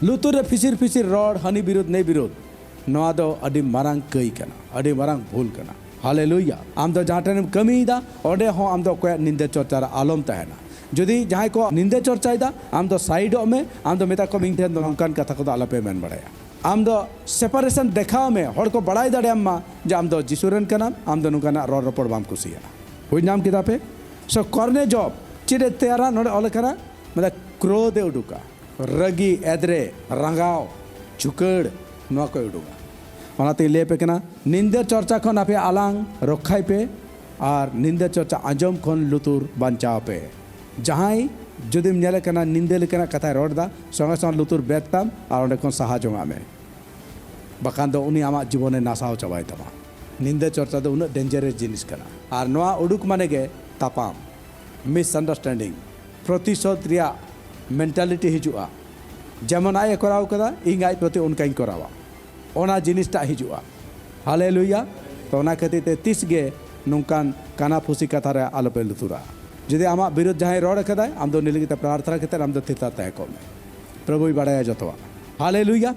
लुतुर रे फिसिर फिसिर रॉड हनी विरोध नहीं विरोध नवा दो अडी मारांग कई कना अडी मारांग भूल कना हालेलुया आम दो जहाँ टेन कमी दा ओडे हो आम दो कोई निंदे चर्चा आलम तहना जुदी जहाँ को निंदे चर्चा आम दो साइड में आम दो मेता को मिंग ठेन दो नौकान कथा को आलपे मेन बड़ाया आम दो सेपरेशन देखा में हर को बड़ाई दाड़े मा जे आम दो जिसुरन कना आम दो नुकाना रॉड रपड़ बाम कुसिया हुई नाम किता पे सो करने जॉब चिड़े तेरा नोड़े ऑल कना मतलब क्रोध उडुका रगी एदरे रंगाव झुकड़ नवा को उडुका ओनाते ले पे कना निंदे चर्चा खन आपे आलांग रखाई पे और निंदे चर्चा आंजम खन लुतुर बंचाव पे जहां जुदिम नेले कना निंदे लेकना कथा रोडदा संगे संगे लुतुर बेतताम और ओंडे खन साहा जोंगा में बखान दो उनी आमा जीवने नासाव चाबाय तमा निंदे चर्चा दो उन डेंजरस जिनिस कना और नवा उडुक माने गे तापाम मिसअंडरस्टैंडिंग प्रतिशोध रिया मेंटालिटी हिजुआ जेमन आय कराव कदा इंग आय प्रति उनकाई करावा ओना जिनिसटा हिजुआ हालेलुया तो ओना खातिर ते तीस गे नुकान काना फुसी कथा रे आलोपे लुतुरा जुदी आमा विरोध जहाँ रड़ कदाय आम दो निलगित प्रार्थना कते आम दो थिता तय को प्रभु बड़ाया जतवा हालेलुया